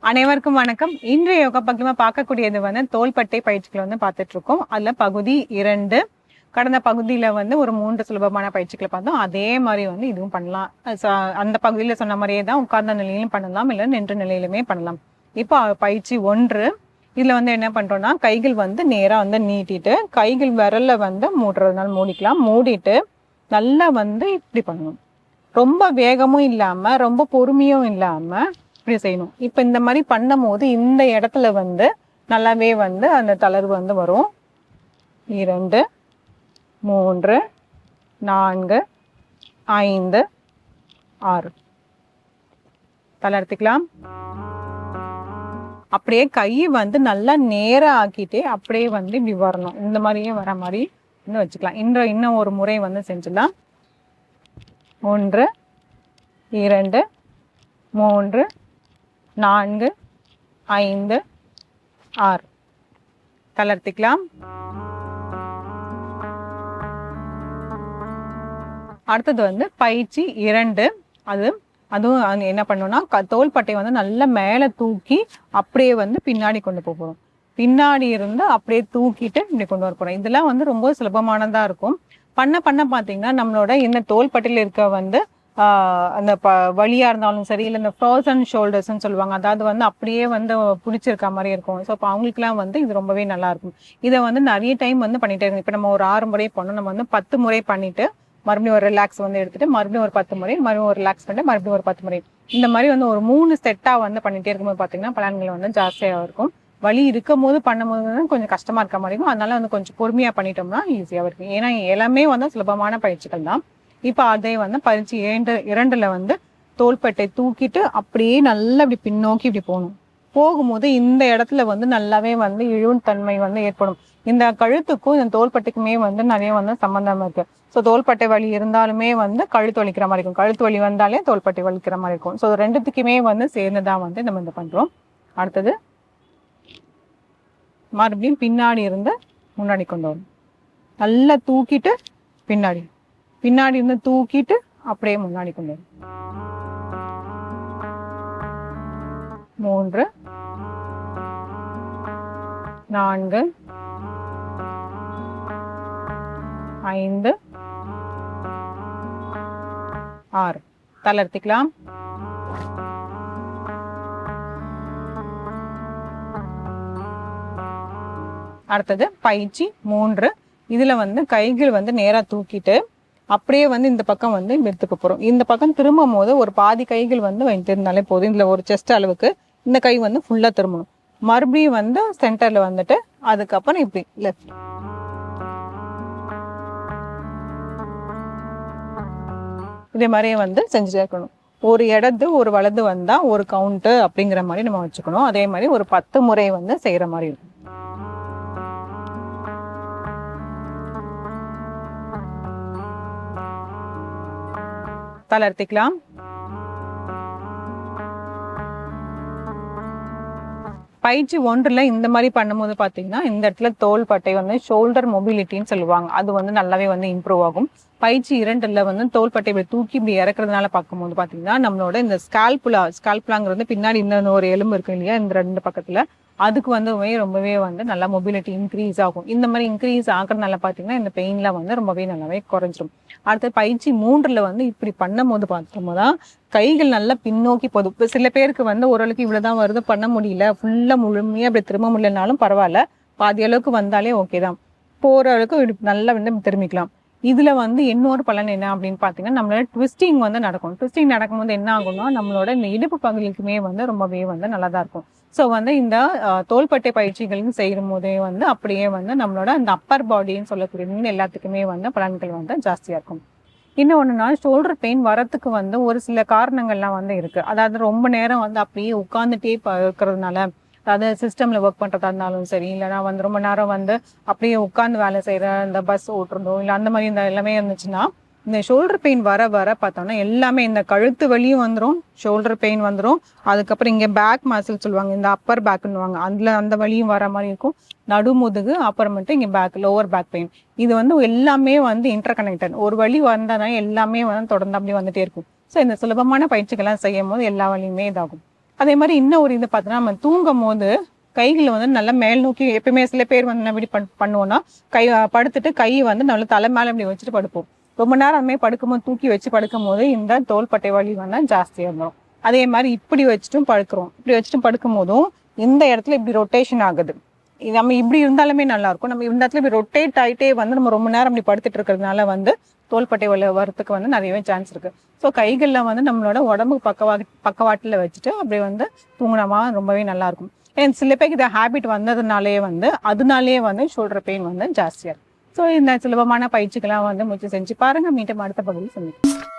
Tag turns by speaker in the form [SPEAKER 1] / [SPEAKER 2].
[SPEAKER 1] அனைவருக்கும் வணக்கம். இன்றைய யோகா பக்கமா பார்க்கக்கூடியது தோள்பட்டை பயிற்சிகளை பார்த்துட்டு இருக்கோம். அதுல பகுதி 2. கடந்த பகுதியில ஒரு 3 சுலபமான பயிற்சிகளை பார்த்தோம். அதே மாதிரி இதுவும் பண்ணலாம். அந்த பகுதியில சொன்ன மாதிரியே தான் உட்கார்ந்த நிலையிலும் பண்ணலாம், இல்லை நின்ற நிலையிலுமே பண்ணலாம். இப்போ பயிற்சி 1. இதுல என்ன பண்றோம்னா, கைகள் நேரா நீட்டிட்டு கைகள் விரல்ல மூடுறதுனால மூடிக்கலாம். மூடிட்டு நல்லா இப்படி பண்ணணும். ரொம்ப வேகமும் இல்லாம ரொம்ப பொறுமையும் இல்லாம இப்படி செய்யணும். இப்போ இந்த மாதிரி பண்ணும் போது இந்த இடத்துல நல்லாவே அந்த தளர்வு வரும். 2 3 4 5 6 தளர்த்திக்கலாம். அப்படியே கை நல்லா நேரா ஆக்கிட்டே அப்படியே இப்படி வரணும். இந்த மாதிரியே வர மாதிரி இன்னும் வச்சுக்கலாம். இன்னும் ஒரு முறை செஞ்சிடலாம். 1 2 3 4 5 6 தளர்த்திக்கலாம். அடுத்தது பயிற்சி 2. அதுவும் என்ன பண்ணணும்னா, தோள்பட்டை நல்லா மேலே தூக்கி அப்படியே பின்னாடி கொண்டு போகிறோம். பின்னாடி இருந்து அப்படியே தூக்கிட்டு இப்படி கொண்டு வர போகிறோம். இதெல்லாம் ரொம்ப சுலபமானதாக இருக்கும். பண்ண பார்த்தீங்கன்னா நம்மளோட இந்த தோள்பட்டையில் இருக்க அந்த வலியா இருந்தாலும் சரி, இல்லை இந்த ஃப்ரோசன் ஷோல்டர்ஸ்ன்னு சொல்லுவாங்க, அதாவது அப்படியே பிடிச்சிருக்க மாதிரி இருக்கும். ஸோ இப்போ அவங்களுக்குலாம் இது ரொம்பவே நல்லா இருக்கும். இதை நிறைய டைம் பண்ணிட்டே இருக்கணும். இப்போ நம்ம ஒரு 6 முறை பண்ணோம், நம்ம 10 முறை பண்ணிட்டு மறுபடியும் ஒரு ரிலாக்ஸ் எடுத்துட்டு மறுபடியும் ஒரு 10 முறை, மறுபடியும் ஒரு ரிலாக்ஸ் பண்ணிட்டு மறுபடியும் ஒரு 10 முறை, இந்த மாதிரி ஒரு 3 செட்டாக பண்ணிட்டே இருக்கும்போது பார்த்தீங்கன்னா பலன்கள் ஜாஸ்தியாக இருக்கும். வலி இருக்கும் போது பண்ணும்போது கொஞ்சம் கஷ்டமா இருக்க மாதிரி இருக்கும். அதனால கொஞ்சம் பொறுமையா பண்ணிட்டோம்னா ஈஸியாக இருக்கும். ஏன்னா எல்லாமே சுலபமான பயிற்சிகள் தான். இப்போ அதே பயிற்சி 2ல தோள்பட்டை தூக்கிட்டு அப்படியே நல்லா இப்படி பின்னோக்கி இப்படி போகணும். போகும்போது இந்த இடத்துல நல்லாவே இழுவும் தன்மை ஏற்படும். இந்த கழுத்துக்கும் இந்த தோள்பட்டைக்குமே நிறைய சம்பந்தம் இருக்கு. ஸோ தோள்பட்டை வலி இருந்தாலுமே கழுத்து வலிக்கிற மாதிரி இருக்கும், கழுத்து வலி வந்தாலே தோள்பட்டை வலிக்கிற மாதிரி இருக்கும். ஸோ ரெண்டுத்துக்குமே சேர்ந்துதான் நம்ம இந்த பண்றோம். அடுத்தது மறுபடியும் பின்னாடி இருந்து முன்னாடி கொண்டு வரும். நல்லா தூக்கிட்டு பின்னாடி இருந்து தூக்கிட்டு அப்படியே முன்னாடி கொண்டு வரும். 3 4 5 6 தளர்த்திக்கலாம். அடுத்தது பயிற்சி 3. இதுல கைகள் நேரா தூக்கிட்டு அப்படியே இந்த பக்கம் எடுத்துக்க போறோம். இந்த பக்கம் திரும்பும் போது ஒரு பாதி கைகள் வைத்திருந்தாலே போதும். இதுல ஒரு செஸ்ட் அளவுக்கு இந்த கை ஃபுல்லா திரும்பணும். மறுபடியும் சென்டர்ல அதுக்கப்புறம் இப்படி லெஃப்ட். இதே மாதிரியே செஞ்சுட்டே இருக்கணும். ஒரு இடது ஒரு வலது வந்தா ஒரு கவுண்ட் அப்படிங்கிற மாதிரி நம்ம வச்சுக்கணும். அதே மாதிரி ஒரு 10 முறை செய்யற மாதிரி இருக்கும். தளர்த்திக்கலாம். பயிற்சி 1ல இந்த மாதிரி பண்ணும்போது பாத்தீங்கன்னா இந்த இடத்துல தோள்பட்டை ஷோல்டர் மொபிலிட்டின்னு சொல்லுவாங்க, அது நல்லாவே இம்ப்ரூவ் ஆகும். பயிற்சி 2ல தோள்பட்டை இப்படி தூக்கி இப்படி இறக்குறதுனால பார்க்கும்போது பாத்தீங்கன்னா நம்மளோட இந்த ஸ்கால்புலாங்கிறது பின்னாடி இன்னொரு ஒரு எலும்பு இருக்கு இல்லையா, இந்த 2 பக்கத்துல, அதுக்கு ரொம்பவே நல்லா மொபிலிட்டி இன்க்ரீஸ் ஆகும். இந்த மாதிரி இன்க்ரீஸ் ஆகுறதுனால பாத்தீங்கன்னா இந்த பெயின்ல ரொம்பவே நல்லாவே குறைஞ்சிரும். அடுத்த பயிற்சி 3ல இப்படி பண்ணும் போது பார்த்தோம்னா கைகள் நல்லா பின்னோக்கி போதும். இப்போ சில பேருக்கு ஓரளவுக்கு இவ்வளவுதான் வருது, பண்ண முடியல, ஃபுல்லா முழுமையா அப்படி திரும்ப முடியலனாலும் பரவாயில்ல, பாதி அளவுக்கு வந்தாலே ஓகே தான். போற அளவுக்கு நல்லா திரும்பிக்கலாம். இதுல இன்னொரு பலன் என்ன அப்படின்னு பாத்தீங்கன்னா, நம்மளோட ட்விஸ்டிங் நடக்கும். ட்விஸ்டிங் நடக்கும்போது என்ன ஆகும்னா நம்மளோட இந்த இடுப்பு பகுதிக்குமே ரொம்பவே நல்லதா இருக்கும். ஸோ இந்த தோள்பட்டை பயிற்சிகளுக்கு செய்யும் போதே அப்படியே நம்மளோட அந்த அப்பர் பாடின்னு சொல்லக்கூடிய எல்லாத்துக்குமே பலன்கள் ஜாஸ்தியா இருக்கும். இன்னொன்னுனா ஷோல்டர் பெயின் வரத்துக்கு ஒரு சில காரணங்கள்லாம் இருக்கு. அதாவது ரொம்ப நேரம் அப்படியே உட்கார்ந்துட்டே இருக்கிறதுனால, அதாவது சிஸ்டம்ல ஒர்க் பண்றதா இருந்தாலும் சரி, இல்லைன்னா ரொம்ப நேரம் அப்படியே உட்கார்ந்து வேலை செய்யற இந்த பஸ் ஓட்டுறதோ இல்லை அந்த மாதிரி இந்த எல்லாமே இருந்துச்சுன்னா இந்த ஷோல்டர் பெயின் வர பார்த்தோம்னா எல்லாமே இந்த கழுத்து வலியும் வந்துடும், ஷோல்டர் பெயின் வந்துடும். அதுக்கப்புறம் இங்கே பேக் மசில் சொல்லுவாங்க, இந்த அப்பர் பேக்குன்னுவாங்க, அந்த வலியும் வர மாதிரி இருக்கும். நடுமுதுகு, அப்புறமேட்டு இங்கே லோவர் பேக் பெயின், இது எல்லாமே இன்டர் கனெக்டட். ஒரு வலி வந்தனா எல்லாமே தொடர்ந்து அப்படி வந்துட்டே இருக்கும். ஸோ இந்த சுலபமான பயிற்சிகள்லாம் செய்யும் போது எல்லா வலியுமே இதாகும். அதே மாதிரி இன்னும் ஒரு இது பார்த்தோன்னா நம்ம தூங்கும் போது கைகளை வந்து நல்லா மேல் நோக்கி எப்பயுமே சில பேர் வந்து நம்ம இப்படி பண்ணுவோம்னா படுத்துட்டு கையை வந்து நல்லா தலை மேலே இப்படி வச்சுட்டு படுப்போம். ரொம்ப நேரம் அதுமாதிரி படுக்கும்போது தூக்கி வச்சு படுக்கும் போது இந்த தோள்பட்டை வலி வந்து ஜாஸ்தியாக இருந்தோம். அதே மாதிரி இப்படி வச்சுட்டும் படுக்கிறோம். இப்படி வச்சுட்டும் படுக்கும் போதும் இந்த இடத்துல இப்படி ரொட்டேஷன் ஆகுது. நம்ம இப்படி இருந்தாலுமே நல்லா இருக்கும். நம்ம இந்த இடத்துல இப்படி ரொட்டேட் ஆகிட்டே வந்து நம்ம ரொம்ப நேரம் இப்படி படுத்துட்டு இருக்கிறதுனால வந்து தோள்பட்டை வலி வரத்துக்கு வந்து நிறையவே சான்ஸ் இருக்கு. ஸோ கைகளில் வந்து நம்மளோட உடம்பு பக்கவாட்டில் வச்சுட்டு அப்படியே வந்து தூங்கினமா ரொம்பவே நல்லா இருக்கும். ஏன் சில பேருக்கு இந்த ஹேபிட் வந்ததுனாலே வந்து அதனாலேயே வந்து ஷோல்டர் பெயின் வந்து ஜாஸ்தியாக இருக்கும். ஸோ இந்த சுலபமான பயிற்சிகள்லாம் வந்து முயற்சி செஞ்சு பாருங்க. மீண்டும் அடுத்த பகுதியில் சந்திக்கும்.